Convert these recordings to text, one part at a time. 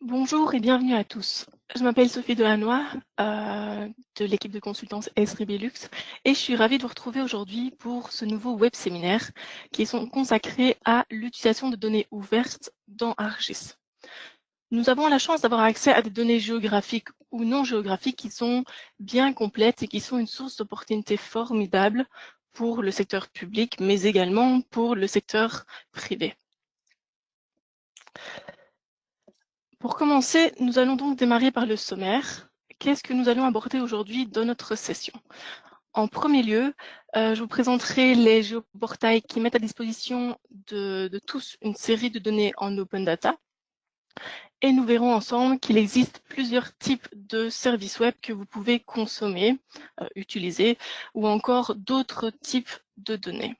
Bonjour et bienvenue à tous. Je m'appelle Sophie Delannoy de l'équipe de consultance Esri Belux et je suis ravie de vous retrouver aujourd'hui pour ce nouveau web séminaire qui est consacré à l'utilisation de données ouvertes dans ArcGIS. Nous avons la chance d'avoir accès à des données géographiques ou non géographiques qui sont bien complètes et qui sont une source d'opportunités formidables pour le secteur public mais également pour le secteur privé. Pour commencer, nous allons donc démarrer par le sommaire. Qu'est-ce que nous allons aborder aujourd'hui dans notre session? En premier lieu, je vous présenterai les géoportails qui mettent à disposition de tous une série de données en open data. Et nous verrons ensemble qu'il existe plusieurs types de services web que vous pouvez consommer, utiliser, ou encore d'autres types de données.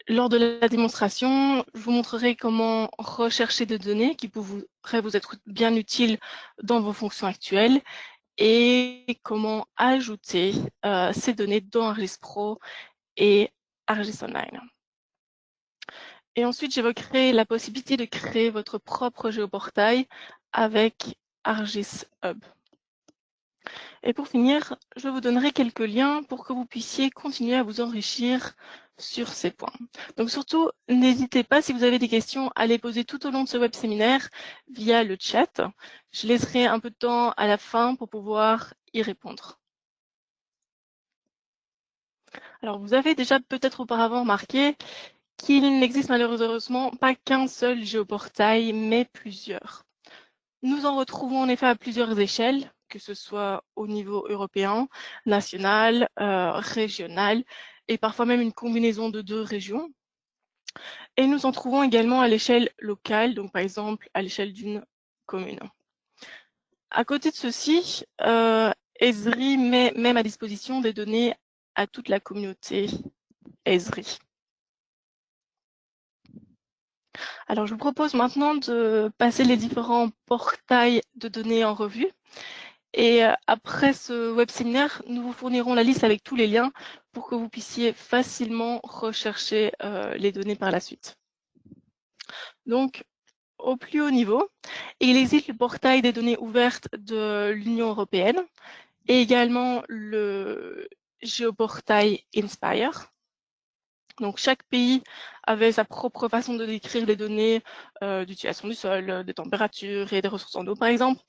Lors de la démonstration, je vous montrerai comment rechercher des données qui pourraient vous être bien utiles dans vos fonctions actuelles et comment ajouter ces données dans ArcGIS Pro et ArcGIS Online. Et ensuite, j'évoquerai la possibilité de créer votre propre géoportail avec ArcGIS Hub. Et pour finir, je vous donnerai quelques liens pour que vous puissiez continuer à vous enrichir sur ces points. Donc surtout, n'hésitez pas, si vous avez des questions, à les poser tout au long de ce web séminaire via le chat. Je laisserai un peu de temps à la fin pour pouvoir y répondre. Alors, vous avez déjà peut-être auparavant remarqué qu'il n'existe malheureusement pas qu'un seul géoportail, mais plusieurs. Nous en retrouvons en effet à plusieurs échelles, que ce soit au niveau européen, national, régional, et parfois même une combinaison de deux régions. Et nous en trouvons également à l'échelle locale, donc par exemple à l'échelle d'une commune. À côté de ceci, Esri met même à disposition des données à toute la communauté Esri. Alors, je vous propose maintenant de passer les différents portails de données en revue. Et après ce web séminaire, nous vous fournirons la liste avec tous les liens pour que vous puissiez facilement rechercher les données par la suite. Donc, au plus haut niveau, il existe le portail des données ouvertes de l'Union européenne et également le géoportail Inspire. Donc, chaque pays avait sa propre façon de décrire les données d'utilisation du sol, des températures et des ressources en eau, par exemple.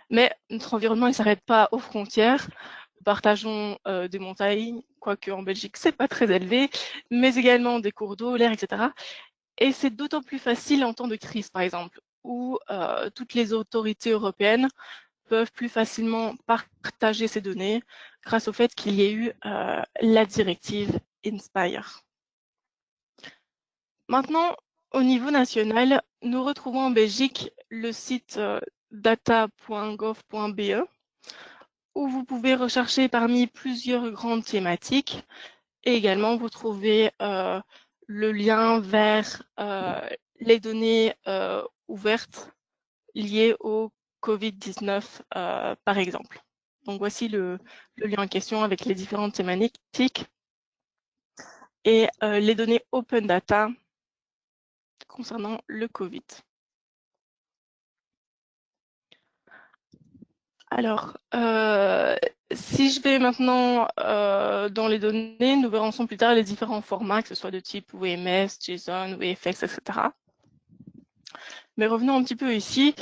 Mais notre environnement ne s'arrête pas aux frontières. Nous partageons des montagnes, quoique en Belgique, c'est pas très élevé, mais également des cours d'eau, l'air, etc. Et c'est d'autant plus facile en temps de crise, par exemple, où toutes les autorités européennes peuvent plus facilement partager ces données grâce au fait qu'il y ait eu la directive Inspire. Maintenant, au niveau national, nous retrouvons en Belgique le site data.gov.be où vous pouvez rechercher parmi plusieurs grandes thématiques et également vous trouvez le lien vers les données ouvertes liées au Covid-19 par exemple. Donc voici le lien en question avec les différentes thématiques et les données Open Data concernant le Covid. Alors, si je vais maintenant dans les données, nous verrons ensemble plus tard les différents formats, que ce soit de type WMS, JSON, VFX, etc. Mais revenons un petit peu ici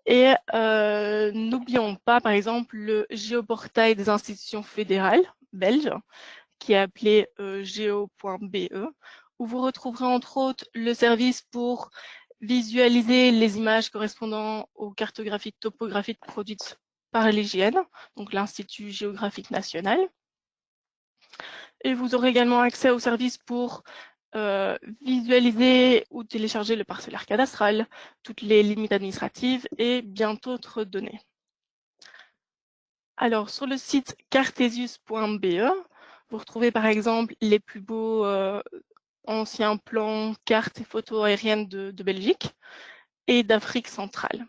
et n'oublions pas, par exemple, le géoportail des institutions fédérales belges, qui est appelé geo.be, où vous retrouverez entre autres le service pour visualiser les images correspondant aux cartographies topographiques produites par l'IGN, donc l'Institut géographique national. Et vous aurez également accès au service pour visualiser ou télécharger le parcellaire cadastral, toutes les limites administratives et bien d'autres données. Alors, sur le site cartesius.be, vous retrouvez par exemple les plus beaux anciens plans, cartes et photos aériennes de Belgique et d'Afrique centrale.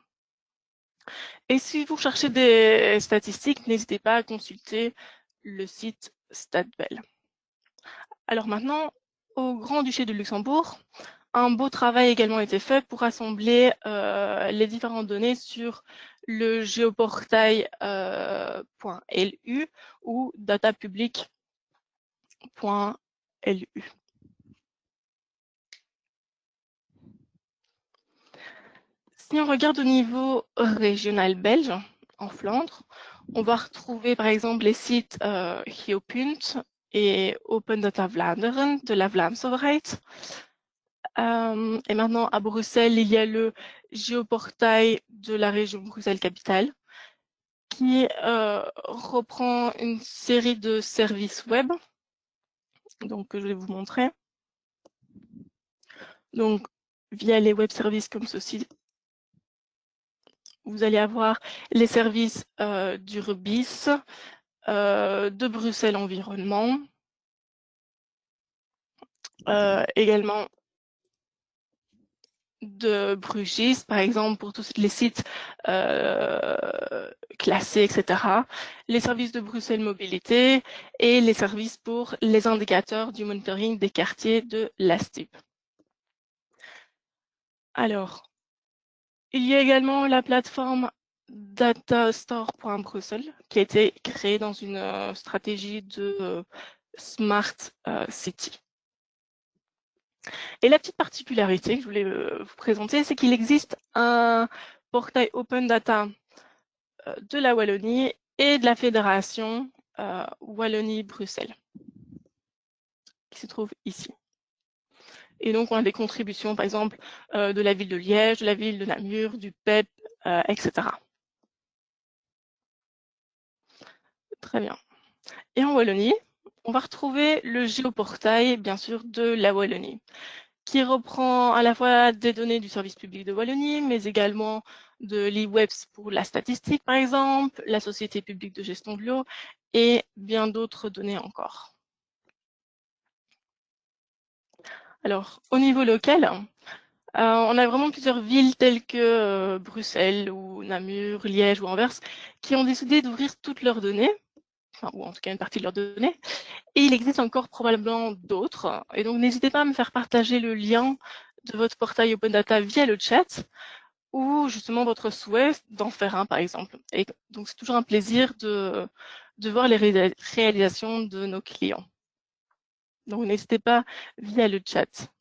Et si vous cherchez des statistiques, n'hésitez pas à consulter le site StatBel. Alors maintenant, au Grand-Duché de Luxembourg, un beau travail a également été fait pour assembler les différentes données sur le géoportail .lu ou datapublic.lu. Si on regarde au niveau régional belge, en Flandre, on va retrouver par exemple les sites Geopunt et Open Data Vlaanderen de la Vlaamse overheid. Et maintenant, à Bruxelles, il y a le géoportail de la région Bruxelles-Capitale qui reprend une série de services web, donc que je vais vous montrer. Donc, via les web services comme ceci, vous allez avoir les services d'Urbis, de Bruxelles Environnement, également de Brugis, par exemple, pour tous les sites classés, etc. Les services de Bruxelles Mobilité et les services pour les indicateurs du monitoring des quartiers de l'ASTIP. Alors, il y a également la plateforme datastore.bruxelles qui a été créée dans une stratégie de Smart City. Et la petite particularité que je voulais vous présenter, c'est qu'il existe un portail Open Data de la Wallonie et de la Fédération Wallonie-Bruxelles, qui se trouve ici. Et donc, on a des contributions, par exemple, de la ville de Liège, de la ville de Namur, du PEP, etc. Très bien. Et en Wallonie, on va retrouver le géoportail, bien sûr, de la Wallonie, qui reprend à la fois des données du service public de Wallonie, mais également de l'e-webs pour la statistique, par exemple, la Société publique de gestion de l'eau et bien d'autres données encore. Alors, au niveau local, on a vraiment plusieurs villes telles que Bruxelles ou Namur, Liège ou Anvers qui ont décidé d'ouvrir toutes leurs données, enfin, ou en tout cas une partie de leurs données, et il existe encore probablement d'autres. Et donc, n'hésitez pas à me faire partager le lien de votre portail Open Data via le chat ou justement votre souhait d'en faire un, par exemple. Et donc, c'est toujours un plaisir de voir les réalisations de nos clients. Donc, n'hésitez pas via le chat.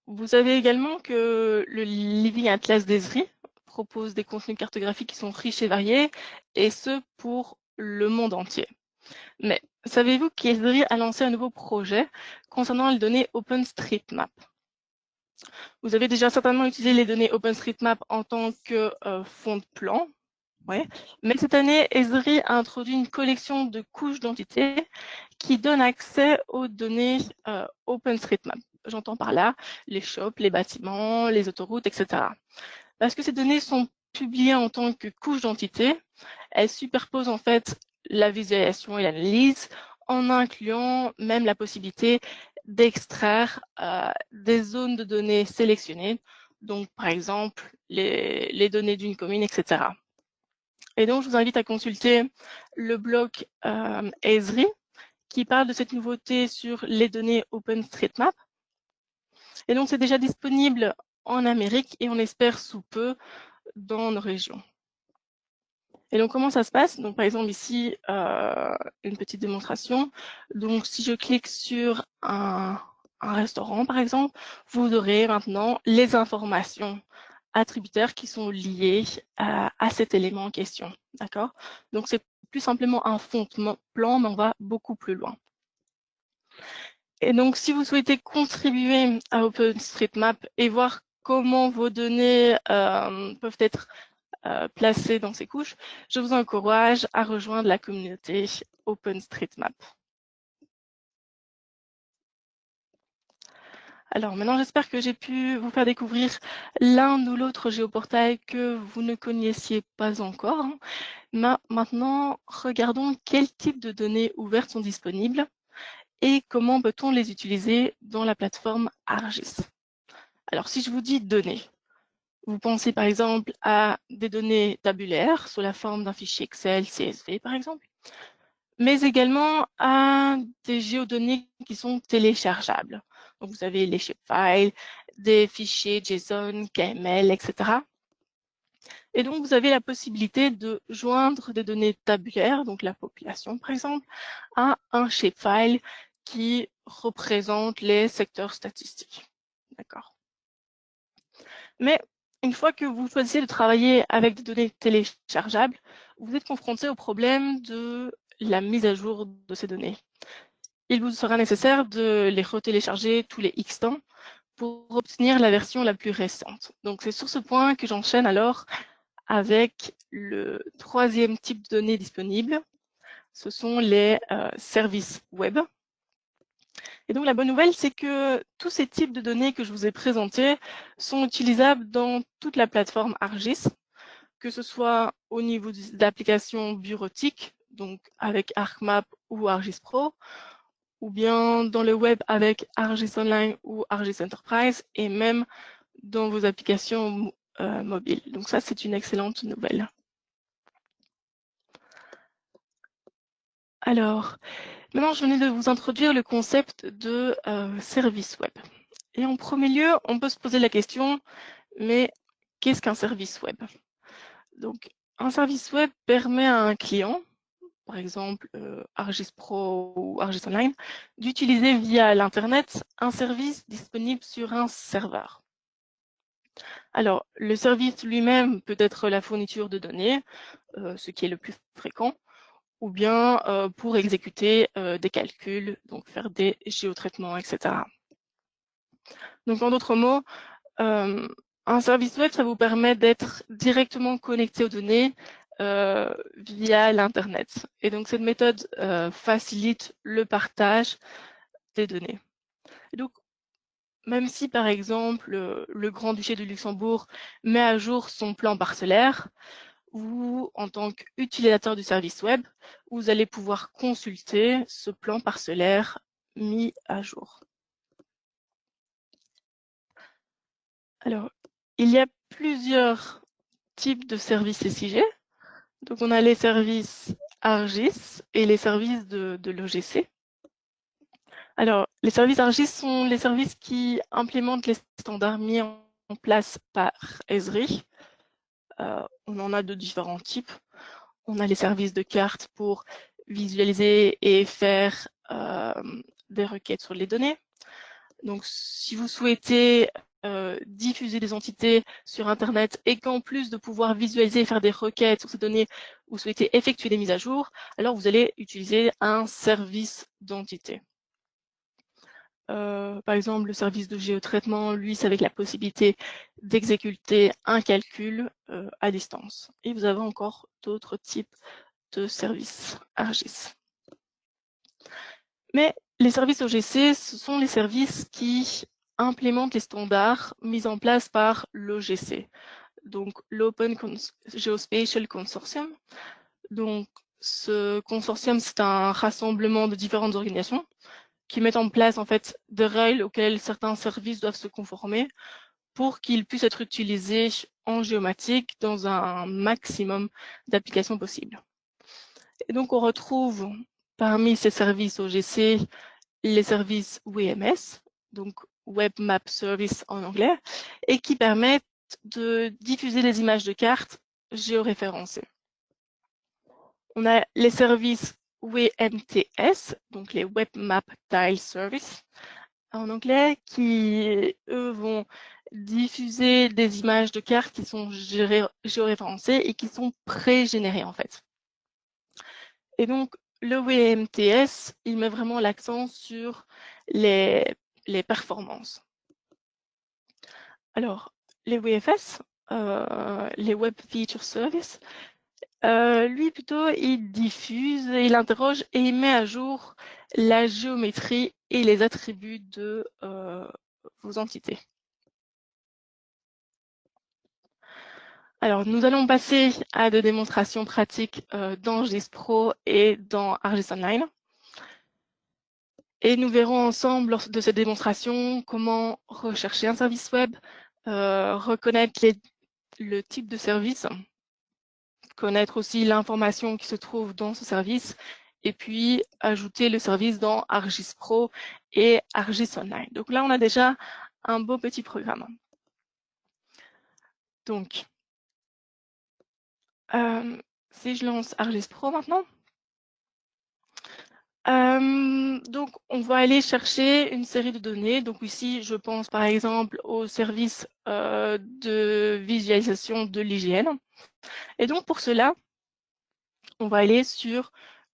Vous savez également que le Living Atlas d'Esri propose des contenus cartographiques qui sont riches et variés, et ce pour le monde entier. Mais savez-vous qu'Esri a lancé un nouveau projet concernant les données OpenStreetMap? Vous avez déjà certainement utilisé les données OpenStreetMap en tant que fond de plan, ouais. Mais cette année, Esri a introduit une collection de couches d'entités qui donne accès aux données OpenStreetMap. J'entends par là les shops, les bâtiments, les autoroutes, etc. Parce que ces données sont publiées en tant que couches d'entités, elles superposent en fait la visualisation et l'analyse en incluant même la possibilité d'extraire des zones de données sélectionnées, donc par exemple les données d'une commune, etc. Et donc je vous invite à consulter le blog Esri qui parle de cette nouveauté sur les données OpenStreetMap. Et donc, c'est déjà disponible en Amérique et on espère sous peu dans nos régions. Et donc, comment ça se passe? Donc, par exemple, ici, une petite démonstration. Donc, si je clique sur un restaurant, par exemple, vous aurez maintenant les informations attributaires qui sont liées à cet élément en question. D'accord? Donc, c'est plus simplement un fond de plan, mais on va beaucoup plus loin. Et donc, si vous souhaitez contribuer à OpenStreetMap et voir comment vos données peuvent être placées dans ces couches, je vous encourage à rejoindre la communauté OpenStreetMap. Alors maintenant, j'espère que j'ai pu vous faire découvrir l'un ou l'autre géoportail que vous ne connaissiez pas encore. Maintenant, regardons quel type de données ouvertes sont disponibles et comment peut-on les utiliser dans la plateforme ArcGIS. Alors, si je vous dis données, vous pensez par exemple à des données tabulaires sous la forme d'un fichier Excel, CSV par exemple, mais également à des géodonnées qui sont téléchargeables. Donc, vous avez les shapefiles, des fichiers JSON, KML, etc. Et donc, vous avez la possibilité de joindre des données tabulaires, donc la population par exemple, à un shapefile qui représente les secteurs statistiques. D'accord. Mais une fois que vous choisissez de travailler avec des données téléchargeables, vous êtes confronté au problème de la mise à jour de ces données. Il vous sera nécessaire de les retélécharger tous les X temps pour obtenir la version la plus récente. Donc c'est sur ce point que j'enchaîne alors avec le troisième type de données disponibles. Ce sont les services web. Et donc la bonne nouvelle, c'est que tous ces types de données que je vous ai présentés sont utilisables dans toute la plateforme ArcGIS, que ce soit au niveau d'applications bureautiques, donc avec ArcMap ou ArcGIS Pro, ou bien dans le web avec ArcGIS Online ou ArcGIS Enterprise, et même dans vos applications mobiles. Donc ça, c'est une excellente nouvelle. Alors, maintenant, je venais de vous introduire le concept de service web. Et en premier lieu, on peut se poser la question, mais qu'est-ce qu'un service web? Donc, un service web permet à un client, par exemple ArcGIS Pro ou ArcGIS Online, d'utiliser via l'Internet un service disponible sur un serveur. Alors, le service lui-même peut être la fourniture de données, ce qui est le plus fréquent, ou bien pour exécuter des calculs, donc faire des géotraitements, etc. Donc, en d'autres mots, un service web, ça vous permet d'être directement connecté aux données via l'Internet. Et donc, cette méthode facilite le partage des données. Et donc, même si, par exemple, le Grand-Duché de Luxembourg met à jour son plan parcellaire, vous, en tant qu'utilisateur du service web, vous allez pouvoir consulter ce plan parcellaire mis à jour. Alors, il y a plusieurs types de services SIG. Donc, on a les services ArcGIS et les services de l'OGC. Alors, les services ArcGIS sont les services qui implémentent les standards mis en place par Esri. On en a de différents types. On a les services de cartes pour visualiser et faire des requêtes sur les données. Donc, si vous souhaitez diffuser des entités sur Internet et qu'en plus de pouvoir visualiser et faire des requêtes sur ces données, vous souhaitez effectuer des mises à jour, alors vous allez utiliser un service d'entité. Par exemple, le service de géotraitement, lui, c'est avec la possibilité d'exécuter un calcul à distance. Et vous avez encore d'autres types de services ArcGIS. Mais les services OGC, ce sont les services qui implémentent les standards mis en place par l'OGC, donc l'Open Geospatial Consortium. Donc, ce consortium, c'est un rassemblement de différentes organisations qui mettent en place en fait des règles auxquelles certains services doivent se conformer pour qu'ils puissent être utilisés en géomatique dans un maximum d'applications possibles. Et donc, on retrouve parmi ces services OGC les services WMS, donc Web Map Service en anglais, et qui permettent de diffuser des images de cartes géoréférencées. On a les services WMTS, donc les Web Map Tile Service en anglais, qui eux vont diffuser des images de cartes qui sont géoréférencées et qui sont pré-générées en fait. Et donc le WMTS, il met vraiment l'accent sur les performances. Alors, les WFS, les Web Feature Service, lui plutôt, il diffuse, il interroge et il met à jour la géométrie et les attributs de vos entités. Alors, nous allons passer à des démonstrations pratiques dans ArcGIS Pro et dans ArcGIS Online. Et nous verrons ensemble, lors de cette démonstration, comment rechercher un service web, reconnaître le type de service, connaître aussi l'information qui se trouve dans ce service et puis ajouter le service dans ArcGIS Pro et ArcGIS Online. Donc là, on a déjà un beau petit programme. Donc, si je lance ArcGIS Pro maintenant, donc on va aller chercher une série de données. Donc ici, je pense par exemple au service de visualisation de l'hygiène. Et donc pour cela, on va aller sur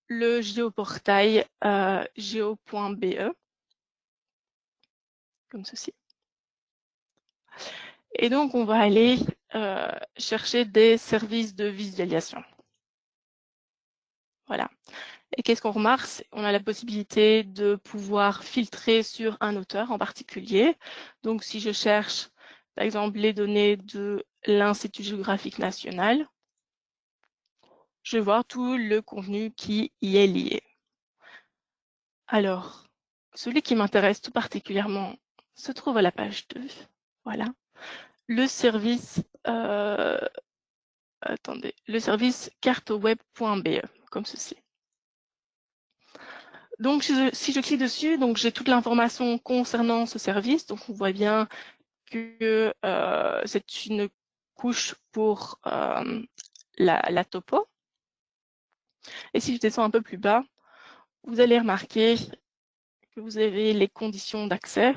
le géoportail geo.be, comme ceci. Et donc, on va aller chercher des services de visualisation. Voilà. Et qu'est-ce qu'on remarque? On a la possibilité de pouvoir filtrer sur un auteur en particulier. Donc, si je cherche, par exemple, les données de l'Institut géographique national, je vais voir tout le contenu qui y est lié. Alors, celui qui m'intéresse tout particulièrement se trouve à la page 2. Voilà. Le service, le service cartoweb.be, comme ceci. Donc, si je clique dessus, donc j'ai toute l'information concernant ce service. Donc, on voit bien que c'est une couche pour la topo. Et si je descends un peu plus bas, vous allez remarquer que vous avez les conditions d'accès,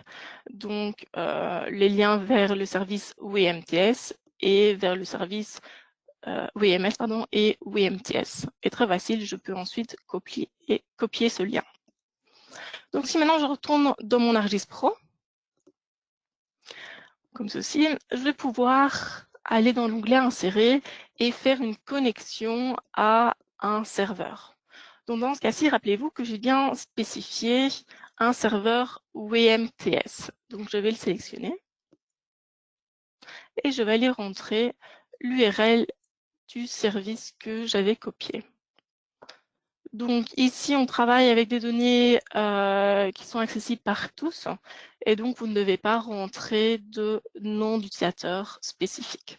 donc les liens vers le service WMTS et vers le service WMS et WMTS. Et très facile, je peux ensuite copier ce lien. Donc si maintenant je retourne dans mon ArcGIS Pro, comme ceci, je vais pouvoir aller dans l'onglet Insérer et faire une connexion à un serveur. Donc dans ce cas-ci, rappelez-vous que j'ai bien spécifié un serveur WMTS. Donc je vais le sélectionner et je vais aller rentrer l'URL du service que j'avais copié. Donc ici, on travaille avec des données qui sont accessibles par tous et donc vous ne devez pas rentrer de nom d'utilisateur spécifique.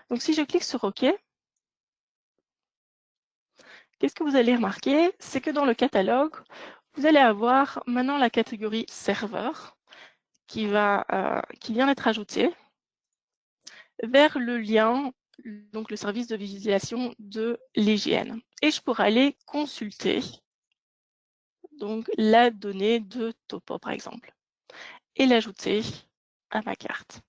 Donc si je clique sur OK, qu'est-ce que vous allez remarquer? C'est que dans le catalogue, vous allez avoir maintenant la catégorie serveur qui vient d'être ajoutée vers le lien, donc le service de visualisation de l'hygiène. Et je pourrais aller consulter donc la donnée de topo par exemple et l'ajouter à ma carte.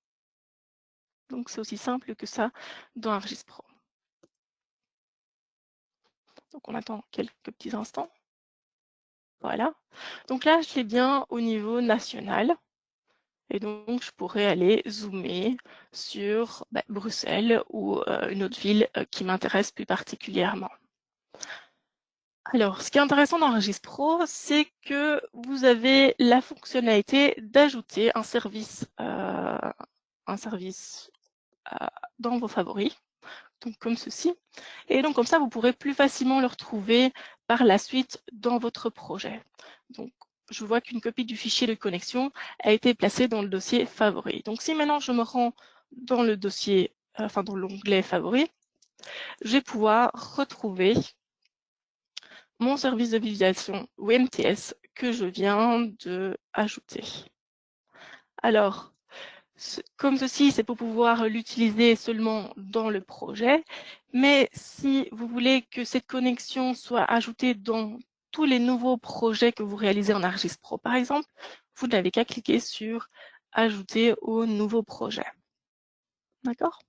Donc c'est aussi simple que ça dans ArcGIS Pro. Donc on attend quelques petits instants. Voilà. Donc là, je l'ai bien au niveau national. Et donc, je pourrais aller zoomer sur Bruxelles ou une autre ville qui m'intéresse plus particulièrement. Alors, ce qui est intéressant dans ArcGIS Pro, c'est que vous avez la fonctionnalité d'ajouter un service dans vos favoris, donc comme ceci. Et donc, comme ça, vous pourrez plus facilement le retrouver par la suite dans votre projet. Donc, je vois qu'une copie du fichier de connexion a été placée dans le dossier favori. Donc, si maintenant je me rends dans le dossier, dans l'onglet favori, je vais pouvoir retrouver mon service de visualisation WMTS que je viens de ajouter. Alors, comme ceci, c'est pour pouvoir l'utiliser seulement dans le projet, mais si vous voulez que cette connexion soit ajoutée dans tous les nouveaux projets que vous réalisez en ArcGIS Pro, par exemple, vous n'avez qu'à cliquer sur « Ajouter au nouveau projet ». D'accord?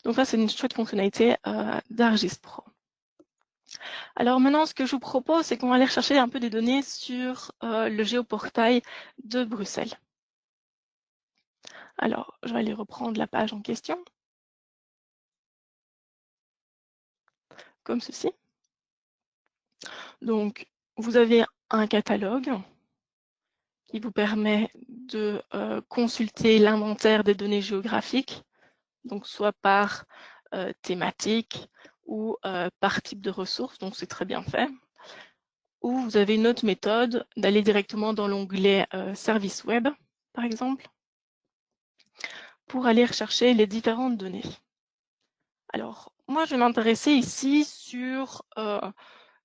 Donc là, c'est une chouette fonctionnalité d'ArcGIS Pro. Alors maintenant, ce que je vous propose, c'est qu'on va aller chercher un peu des données sur le géoportail de Bruxelles. Alors, je vais aller reprendre la page en question, comme ceci. Donc, vous avez un catalogue qui vous permet de consulter l'inventaire des données géographiques, donc soit par thématique ou par type de ressources, donc c'est très bien fait. Ou vous avez une autre méthode d'aller directement dans l'onglet Service web, par exemple, pour aller rechercher les différentes données. Alors, moi, je vais m'intéresser ici sur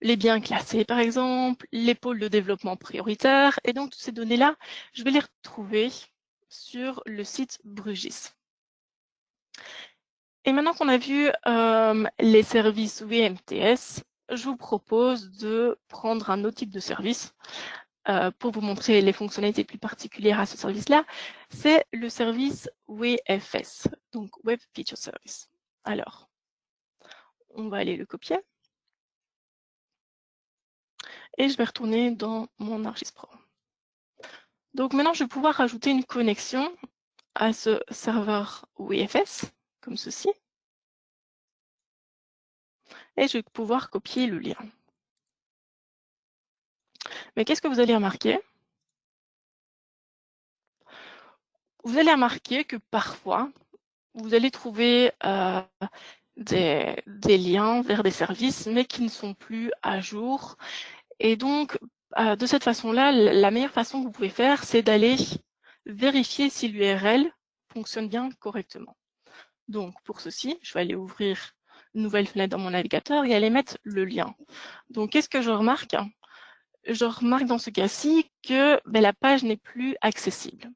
les biens classés par exemple, les pôles de développement prioritaires. Et donc, toutes ces données-là, je vais les retrouver sur le site Brugis. Et maintenant qu'on a vu les services WMTS, je vous propose de prendre un autre type de service pour vous montrer les fonctionnalités plus particulières à ce service-là. C'est le service WFS, donc Web Feature Service. Alors, on va aller le copier. Et je vais retourner dans mon ArcGIS Pro. Donc maintenant, je vais pouvoir rajouter une connexion à ce serveur WFS, comme ceci. Et je vais pouvoir copier le lien. Mais qu'est-ce que vous allez remarquer? Vous allez remarquer que parfois, vous allez trouver des liens vers des services, mais qui ne sont plus à jour. Et donc, de cette façon-là, la meilleure façon que vous pouvez faire, c'est d'aller vérifier si l'URL fonctionne bien correctement. Donc, pour ceci, je vais aller ouvrir une nouvelle fenêtre dans mon navigateur et aller mettre le lien. Donc, qu'est-ce que je remarque? Je remarque dans ce cas-ci que la page n'est plus accessible.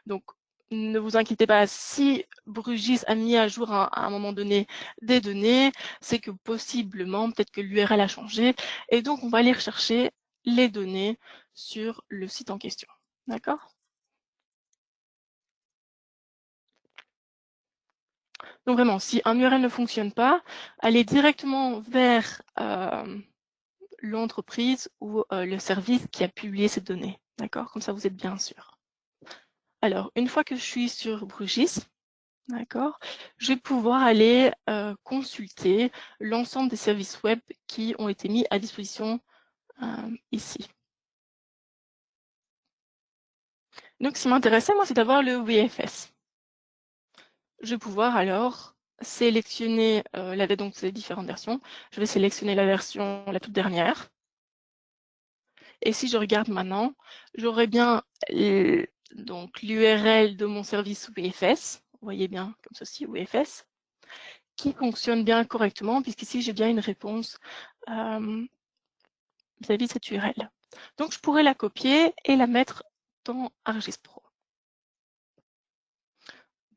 Donc, ne vous inquiétez pas, si Brugis a mis à jour à un moment donné des données, c'est que possiblement, peut-être que l'URL a changé. Et donc, on va aller rechercher les données sur le site en question. D'accord? Donc vraiment, si un URL ne fonctionne pas, allez directement vers l'entreprise ou le service qui a publié ces données. D'accord? Comme ça, vous êtes bien sûr. Alors, une fois que je suis sur Brugis, d'accord, je vais pouvoir aller consulter l'ensemble des services web qui ont été mis à disposition ici. Donc, ce qui m'intéressait, moi, c'est d'avoir le WFS. Je vais pouvoir alors sélectionner donc ces différentes versions. Je vais sélectionner la version la toute dernière. Et si je regarde maintenant, j'aurai bien donc l'URL de mon service WFS. Vous voyez bien comme ceci, WFS, qui fonctionne bien correctement, puisqu'ici j'ai bien une réponse vis-à-vis de cette URL. Donc je pourrais la copier et la mettre dans ArcGIS Pro.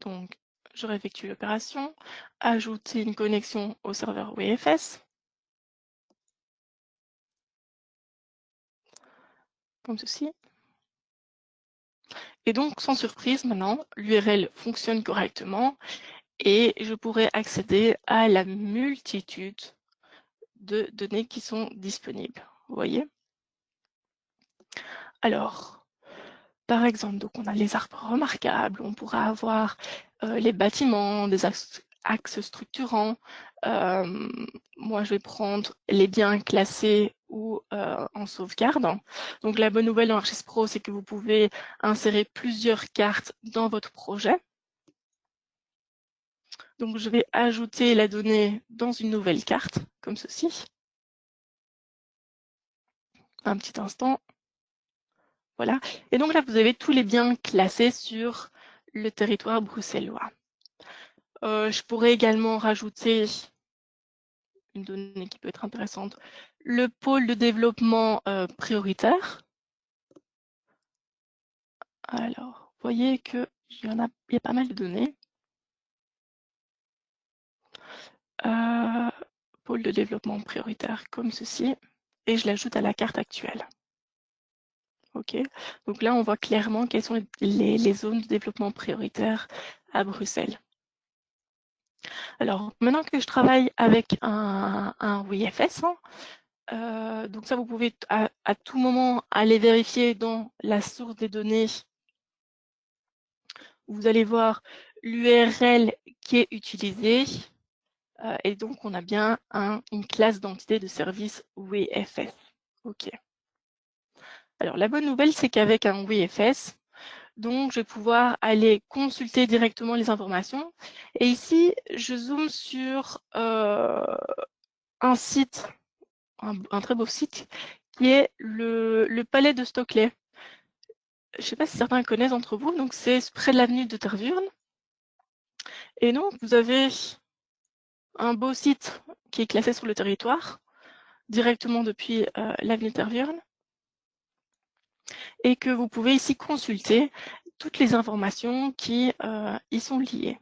Donc je réeffectue l'opération, ajouter une connexion au serveur WFS, comme ceci. Et donc, sans surprise, maintenant, l'URL fonctionne correctement et je pourrais accéder à la multitude de données qui sont disponibles. Vous voyez? Alors, par exemple, donc on a les arbres remarquables, on pourra avoir les bâtiments, des axes structurants. Moi, je vais prendre les biens classés ou en sauvegarde. Donc, la bonne nouvelle dans ArcGIS Pro, c'est que vous pouvez insérer plusieurs cartes dans votre projet. Donc, je vais ajouter la donnée dans une nouvelle carte, comme ceci. Un petit instant. Voilà. Et donc là, vous avez tous les biens classés sur le territoire bruxellois. Je pourrais également rajouter une donnée qui peut être intéressante, le pôle de développement prioritaire. Alors, vous voyez qu'il y a pas mal de données. Pôle de développement prioritaire comme ceci, et je l'ajoute à la carte actuelle. Ok, donc là on voit clairement quelles sont les zones de développement prioritaire à Bruxelles. Alors maintenant que je travaille avec un WFS, donc ça vous pouvez à tout moment aller vérifier dans la source des données. Vous allez voir l'URL qui est utilisée. Et donc, on a bien une classe d'entité de service WFS. OK. Alors, la bonne nouvelle, c'est qu'avec un WFS, donc, je vais pouvoir aller consulter directement les informations. Et ici, je zoome sur un site, un très beau site, qui est le palais de Stockley. Je ne sais pas si certains connaissent entre vous, donc c'est près de l'avenue de Tervuren. Et donc, vous avez un beau site qui est classé sur le territoire. directement depuis l'Avnettervirn et que vous pouvez ici consulter toutes les informations qui y sont liées.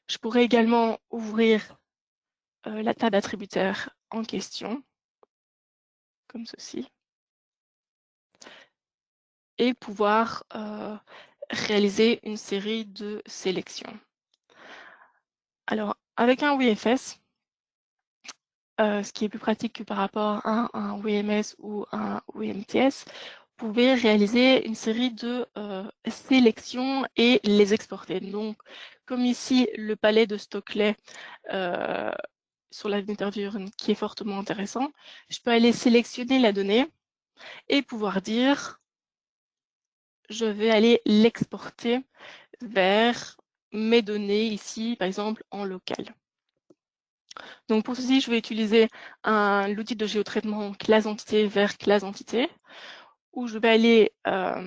Je pourrais également ouvrir la table attributaire en question, comme ceci, et pouvoir réaliser une série de sélections. Alors, avec un WFS, ce qui est plus pratique que par rapport à un WMS ou un WMTS, vous pouvez réaliser une série de sélections et les exporter. Donc, comme ici, le palais de Stockley sur l'Avnettervirn qui est fortement intéressant, je peux aller sélectionner la donnée et pouvoir dire je vais aller l'exporter vers mes données ici, par exemple en local. Donc pour ceci, je vais utiliser l'outil de géotraitement classe entité vers classe entité, où je vais aller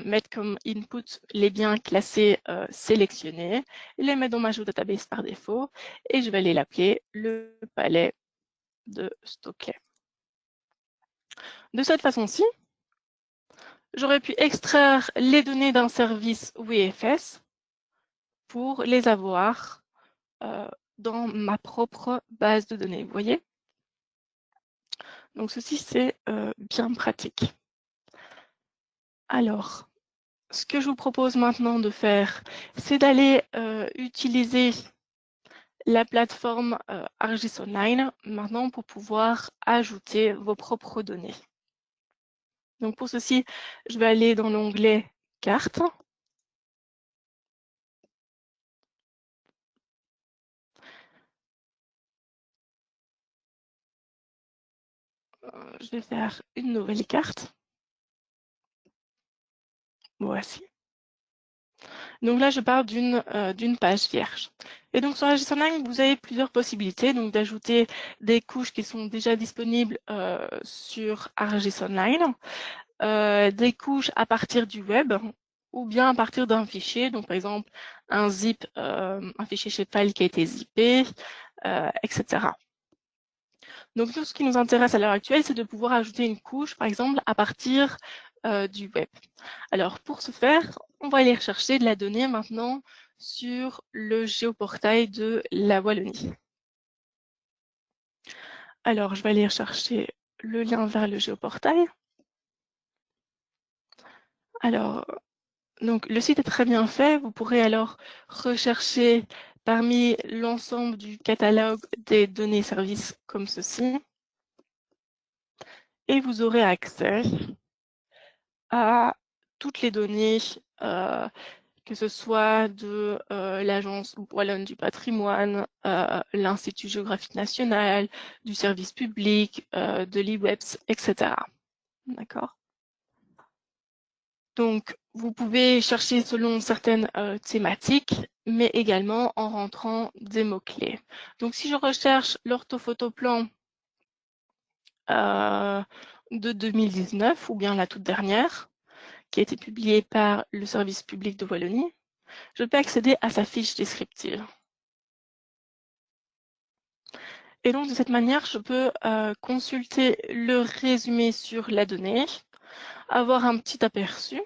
mettre comme input les biens classés sélectionnés, les mettre dans ma géodatabase par défaut, et je vais aller l'appeler le palais de Stockley. De cette façon-ci, j'aurais pu extraire les données d'un service WFS pour les avoir dans ma propre base de données, vous voyez? Donc ceci, c'est bien pratique. Alors, ce que je vous propose maintenant de faire, c'est d'aller utiliser la plateforme ArcGIS Online maintenant pour pouvoir ajouter vos propres données. Donc pour ceci, je vais aller dans l'onglet Carte. Je vais faire une nouvelle carte. Voici. Donc là, je pars d'une page vierge. Et donc sur ArcGIS Online, vous avez plusieurs possibilités donc d'ajouter des couches qui sont déjà disponibles sur ArcGIS Online, des couches à partir du web ou bien à partir d'un fichier, donc par exemple un zip, un fichier shapefile qui a été zippé, etc. Donc nous, ce qui nous intéresse à l'heure actuelle, c'est de pouvoir ajouter une couche, par exemple, à partir du web. Alors pour ce faire, on va aller rechercher de la donnée maintenant sur le géoportail de la Wallonie. Alors je vais aller chercher le lien vers le géoportail. Alors, donc le site est très bien fait. Vous pourrez alors rechercher parmi l'ensemble du catalogue des données services comme ceci. Et vous aurez accès à toutes les données, que ce soit de l'Agence wallonne du patrimoine, l'Institut géographique national, du service public, de l'IWEPS, etc. D'accord? Donc, vous pouvez chercher selon certaines thématiques, mais également en rentrant des mots-clés. Donc, si je recherche l'orthophotoplan de 2019, ou bien la toute dernière, qui a été publiée par le service public de Wallonie, je peux accéder à sa fiche descriptive. Et donc, de cette manière, je peux consulter le résumé sur la donnée, avoir un petit aperçu.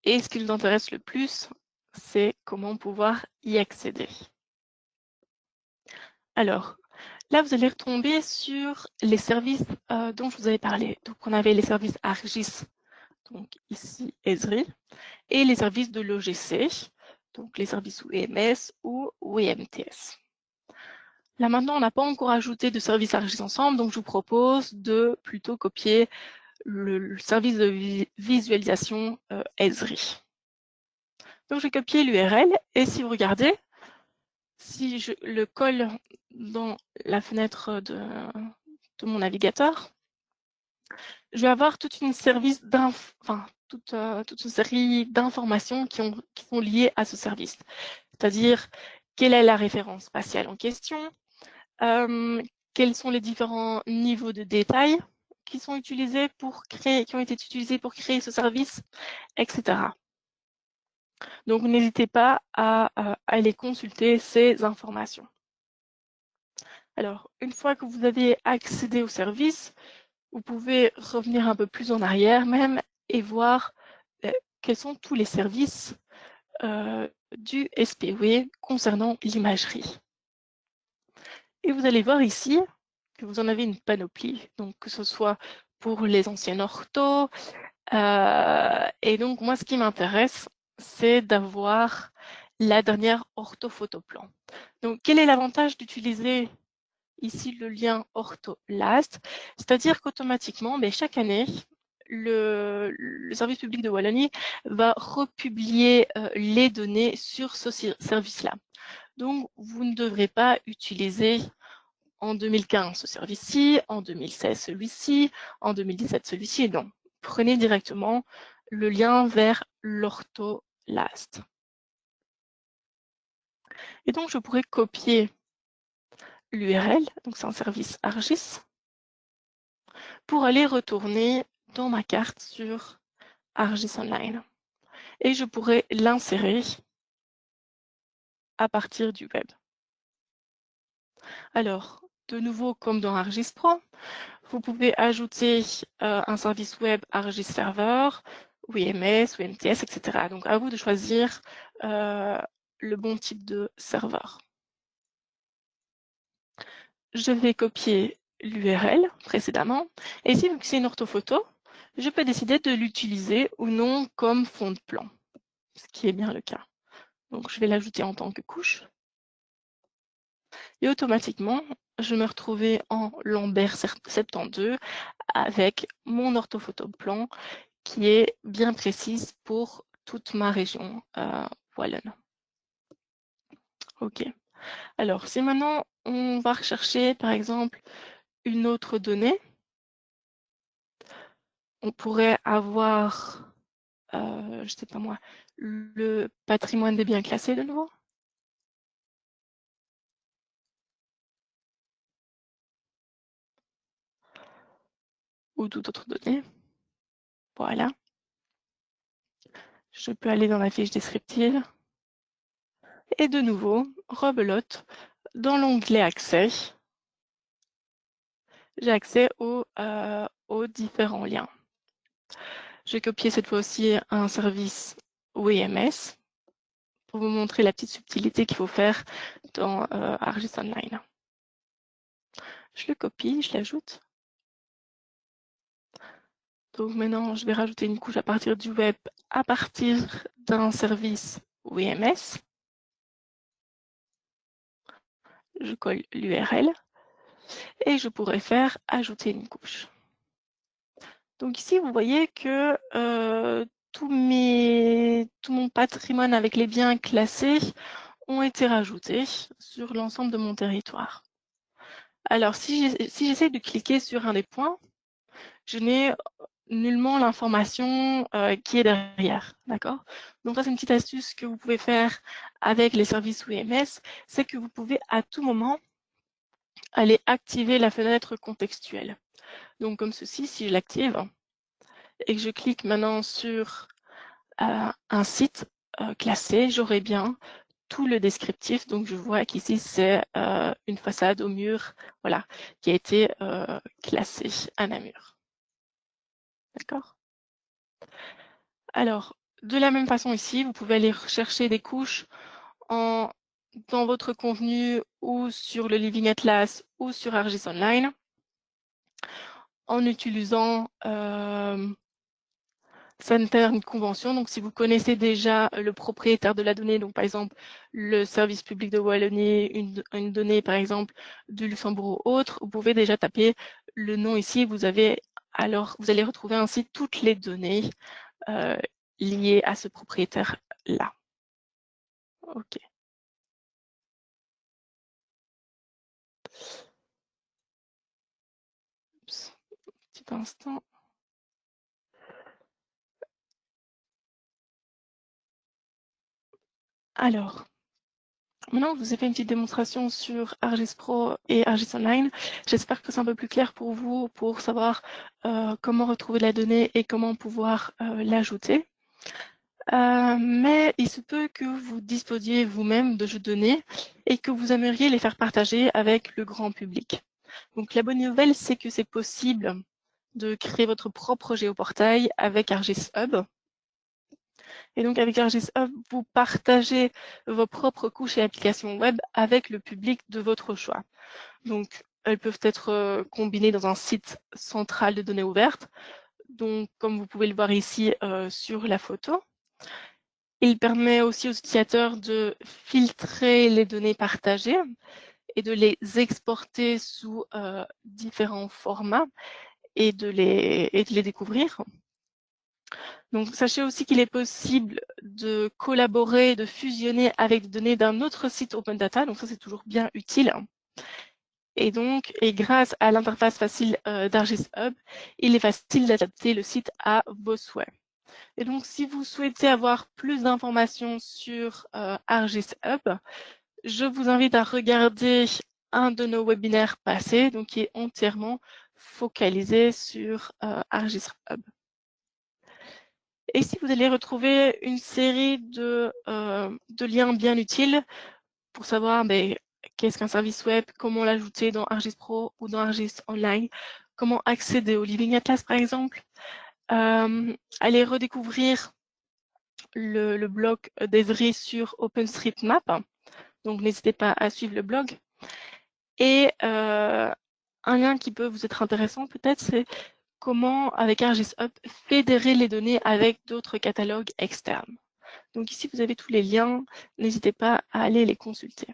Et ce qui nous intéresse le plus, c'est comment pouvoir y accéder. Alors, là, vous allez retomber sur les services dont je vous avais parlé. Donc, on avait les services ArcGIS, donc ici Esri, et les services de l'OGC, donc les services OEMS ou OEMTS. Là maintenant, on n'a pas encore ajouté de service ArcGIS ensemble, donc je vous propose de plutôt copier le service de visualisation Esri. Donc je copie l'URL et si vous regardez, si je le colle dans la fenêtre de mon navigateur, je vais avoir toute une série d'informations qui sont liées à ce service. C'est-à-dire, quelle est la référence spatiale en question, quels sont les différents niveaux de détail qui ont été utilisés pour créer ce service, etc. Donc, n'hésitez pas à aller consulter ces informations. Alors, une fois que vous avez accédé au service, vous pouvez revenir un peu plus en arrière même et voir quels sont tous les services du SPW concernant l'imagerie. Et vous allez voir ici que vous en avez une panoplie, donc que ce soit pour les anciennes orthos. Et donc, moi, ce qui m'intéresse, c'est d'avoir la dernière orthophotoplan. Donc, quel est l'avantage d'utiliser ici le lien OrthoLast? C'est-à-dire qu'automatiquement, chaque année, le service public de Wallonie va republier les données sur ce service-là. Donc, vous ne devrez pas utiliser en 2015 ce service-ci, en 2016 celui-ci, en 2017 celui-ci. Non, prenez directement le lien vers l'OrthoLast. Et donc, je pourrais copier l'URL, donc c'est un service ArcGIS, pour aller retourner dans ma carte sur ArcGIS Online. Et je pourrais l'insérer à partir du web. Alors, de nouveau, comme dans ArcGIS Pro, vous pouvez ajouter un service web ArcGIS Server, ou IMS, ou MTS, etc. Donc, à vous de choisir le bon type de serveur. Je vais copier l'URL précédemment. Et ici, vu que c'est une orthophoto, je peux décider de l'utiliser ou non comme fond de plan, ce qui est bien le cas. Donc, je vais l'ajouter en tant que couche. Et automatiquement, je me retrouvais en Lambert 72 avec mon orthophotoplan qui est bien précise pour toute ma région wallonne. OK. Alors, si maintenant on va rechercher, par exemple, une autre donnée, on pourrait avoir, je ne sais pas moi, le patrimoine des biens classés de nouveau. Ou toute autre donnée. Voilà. Je peux aller dans la fiche descriptive. Et de nouveau, rebelote, dans l'onglet Accès, j'ai accès aux différents liens. Je vais copier cette fois-ci un service OEMS pour vous montrer la petite subtilité qu'il faut faire dans ArcGIS Online. Je le copie, je l'ajoute. Donc maintenant, je vais rajouter une couche à partir du web, à partir d'un service OEMS. Je colle l'URL et je pourrais faire ajouter une couche. Donc ici, vous voyez que tout mon patrimoine avec les biens classés ont été rajoutés sur l'ensemble de mon territoire. Alors, si j'essaie de cliquer sur un des points, je n'ai nullement l'information qui est derrière, d'accord? Donc ça, c'est une petite astuce que vous pouvez faire avec les services OEMS, c'est que vous pouvez à tout moment aller activer la fenêtre contextuelle. Donc comme ceci, si je l'active et que je clique maintenant sur un site classé, j'aurai bien tout le descriptif. Donc je vois qu'ici c'est une façade au mur, voilà, qui a été classée à Namur. D'accord? Alors, de la même façon ici, vous pouvez aller rechercher des couches dans votre contenu ou sur le Living Atlas ou sur ArcGIS Online en utilisant certaines conventions. Donc, si vous connaissez déjà le propriétaire de la donnée, donc par exemple le service public de Wallonie, une donnée par exemple du Luxembourg ou autre, vous pouvez déjà taper le nom ici. Vous allez retrouver ainsi toutes les données liées à ce propriétaire-là. OK. Oups. Petit instant. Alors, maintenant que vous avez fait une petite démonstration sur ArcGIS Pro et ArcGIS Online, j'espère que c'est un peu plus clair pour vous pour savoir comment retrouver la donnée et comment pouvoir l'ajouter. mais il se peut que vous disposiez vous-même de jeux de données et que vous aimeriez les faire partager avec le grand public. Donc la bonne nouvelle, c'est que c'est possible de créer votre propre géoportail avec ArcGIS Hub. Et donc avec ArcGIS Hub, vous partagez vos propres couches et applications web avec le public de votre choix. Donc elles peuvent être combinées dans un site central de données ouvertes, donc comme vous pouvez le voir ici sur la photo. Il permet aussi aux utilisateurs de filtrer les données partagées et de les exporter sous différents formats et de les découvrir. Donc, sachez aussi qu'il est possible de collaborer, de fusionner avec des données d'un autre site Open Data. Donc, ça, c'est toujours bien utile. Et donc, grâce à l'interface facile d'ArcGIS Hub, il est facile d'adapter le site à vos souhaits. Et donc, si vous souhaitez avoir plus d'informations sur ArcGIS Hub, je vous invite à regarder un de nos webinaires passés, donc qui est entièrement focalisé sur ArcGIS Hub. Et ici, vous allez retrouver une série de liens bien utiles pour savoir qu'est-ce qu'un service web, comment l'ajouter dans ArcGIS Pro ou dans ArcGIS Online, comment accéder au Living Atlas par exemple, allez redécouvrir le blog d'Esri sur OpenStreetMap, donc n'hésitez pas à suivre le blog. Et un lien qui peut vous être intéressant peut-être, c'est comment, avec ArcGIS Hub, fédérer les données avec d'autres catalogues externes. Donc ici, vous avez tous les liens, n'hésitez pas à aller les consulter.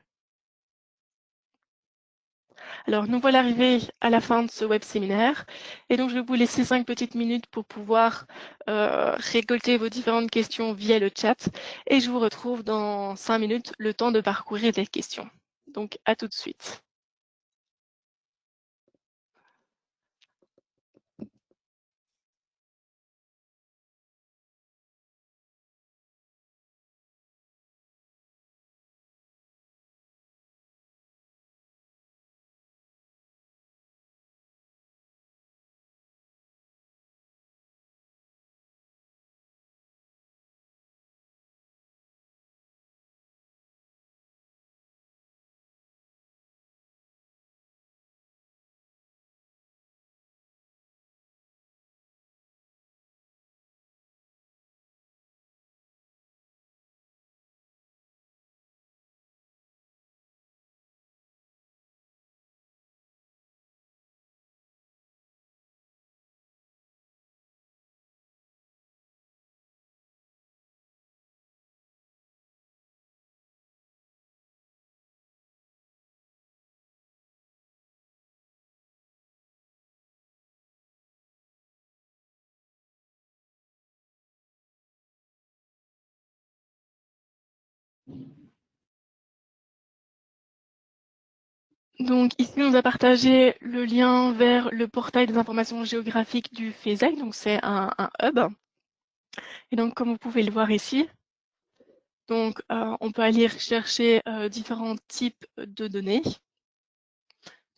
Alors, nous voilà arrivés à la fin de ce web séminaire. Et donc, je vais vous laisser 5 petites minutes pour pouvoir récolter vos différentes questions via le chat. Et je vous retrouve dans 5 minutes, le temps de parcourir les questions. Donc, à tout de suite. Donc ici, on nous a partagé le lien vers le portail des informations géographiques du FESEC, donc c'est un hub. Et donc, comme vous pouvez le voir ici, donc, on peut aller chercher différents types de données.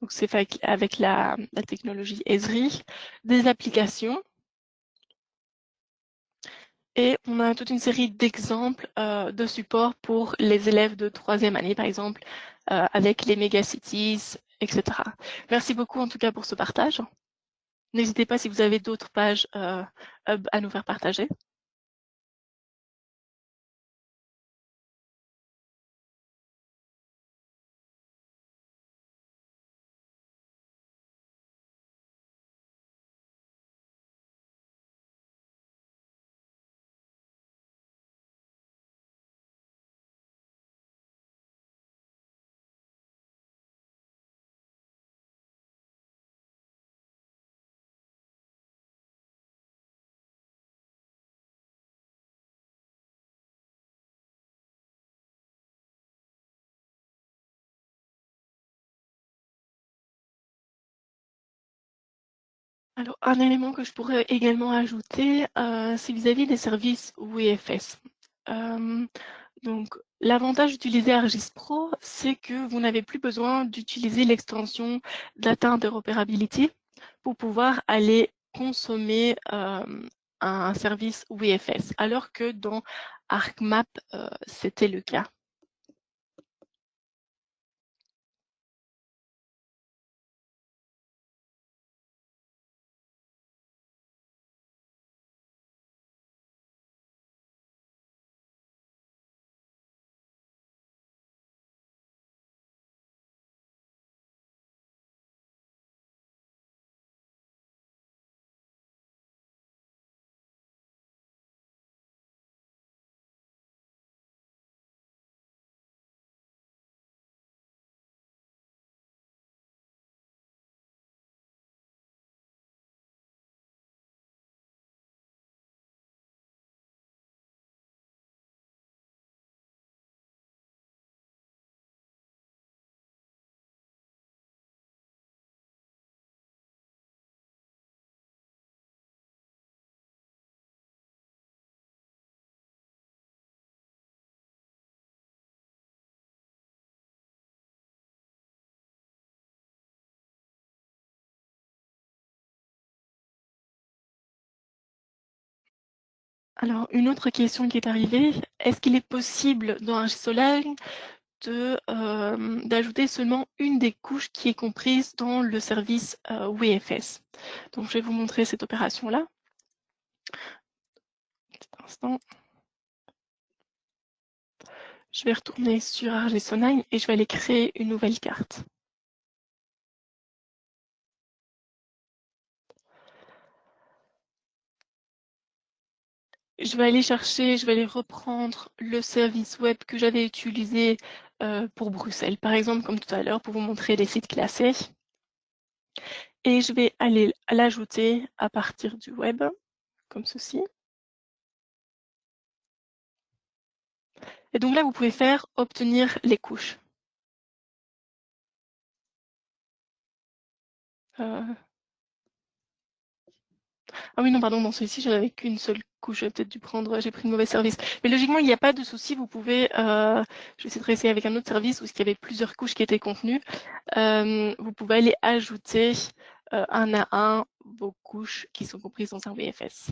Donc, c'est fait avec la technologie Esri, des applications. Et on a toute une série d'exemples de support pour les élèves de 3e année, par exemple, avec les megacities, etc. Merci beaucoup en tout cas pour ce partage. N'hésitez pas si vous avez d'autres pages Hub à nous faire partager. Alors, un élément que je pourrais également ajouter, c'est vis-à-vis des services WFS. Donc, l'avantage d'utiliser ArcGIS Pro, c'est que vous n'avez plus besoin d'utiliser l'extension Data Interoperability pour pouvoir aller consommer un service WFS, alors que dans ArcMap, c'était le cas. Alors, une autre question qui est arrivée, est-ce qu'il est possible dans ArcGIS Online d'ajouter seulement une des couches qui est comprise dans le service WFS? Donc, je vais vous montrer cette opération-là. Petit instant. Je vais retourner sur ArcGIS Online et je vais aller créer une nouvelle carte. Je vais aller chercher, je vais aller reprendre le service web que j'avais utilisé pour Bruxelles, par exemple, comme tout à l'heure, pour vous montrer les sites classés. Et je vais aller l'ajouter à partir du web, comme ceci. Et donc là, vous pouvez faire obtenir les couches. Ah oui, non, pardon, dans celui-ci, j'en avais qu'une seule couche. J'ai peut-être dû prendre, j'ai pris le mauvais service. Mais logiquement, il n'y a pas de souci. Vous pouvez, je vais essayer de réessayer avec un autre service où il y avait plusieurs couches qui étaient contenues. Vous pouvez aller ajouter un à un vos couches qui sont comprises dans un WFS.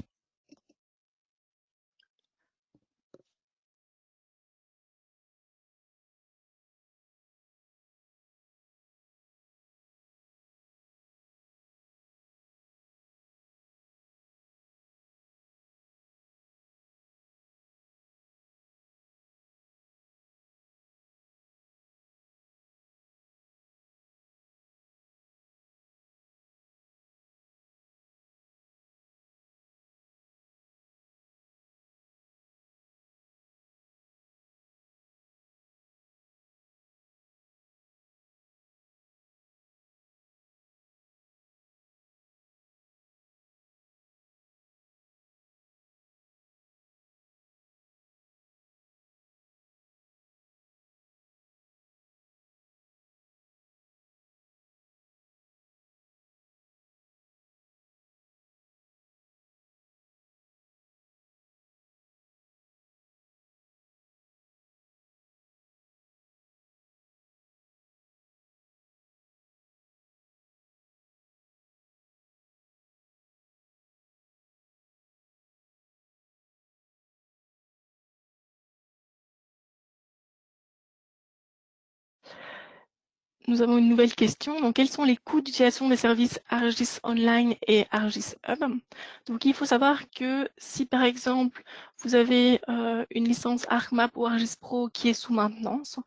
Nous avons une nouvelle question. Donc, quels sont les coûts d'utilisation des services ArcGIS Online et ArcGIS Hub? Donc, il faut savoir que si, par exemple, vous avez une licence ArcMap ou ArcGIS Pro qui est sous maintenance,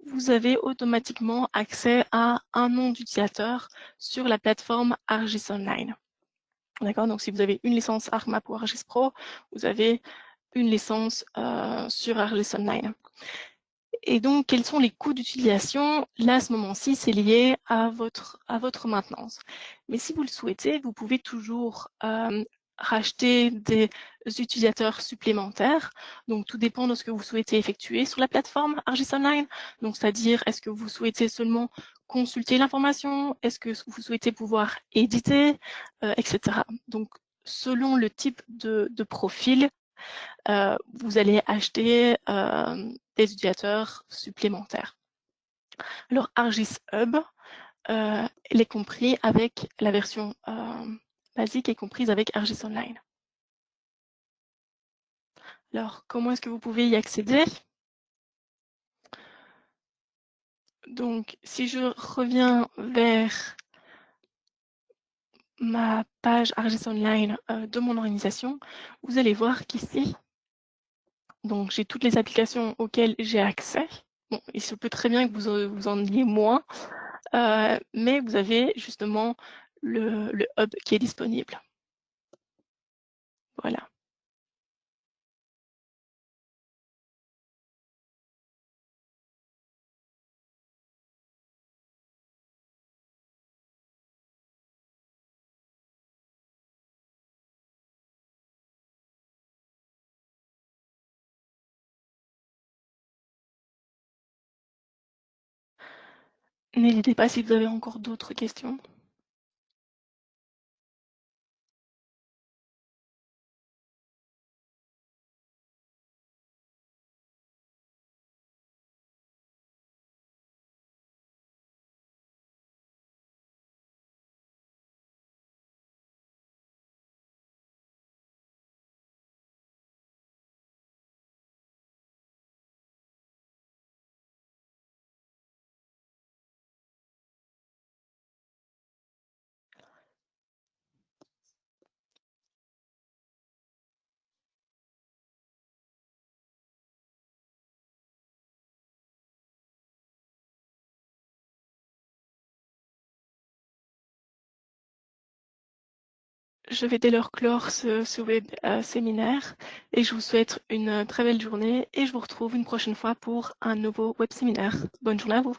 vous avez automatiquement accès à un nom d'utilisateur sur la plateforme ArcGIS Online. D'accord? Donc, si vous avez une licence ArcMap ou ArcGIS Pro, vous avez une licence sur ArcGIS Online. Et donc, quels sont les coûts d'utilisation? Là, à ce moment-ci, c'est lié à votre maintenance. Mais si vous le souhaitez, vous pouvez toujours racheter des utilisateurs supplémentaires. Donc, tout dépend de ce que vous souhaitez effectuer sur la plateforme ArcGIS Online. Donc, c'est-à-dire, est-ce que vous souhaitez seulement consulter l'information? Est-ce que vous souhaitez pouvoir éditer, etc. Donc, selon le type de profil, vous allez acheter des utilisateurs supplémentaires. Alors, ArcGIS Hub, elle est compris avec la version basique est comprise avec ArcGIS Online. Alors, comment est-ce que vous pouvez y accéder? Donc, si je reviens vers ma page ArcGIS Online de mon organisation, vous allez voir qu'ici, donc j'ai toutes les applications auxquelles j'ai accès. Bon, il se peut très bien que vous en ayez moins, mais vous avez justement le hub qui est disponible. Voilà. N'hésitez pas si vous avez encore d'autres questions. Je vais dès lors clore ce web séminaire et je vous souhaite une très belle journée et je vous retrouve une prochaine fois pour un nouveau web séminaire. Bonne journée à vous.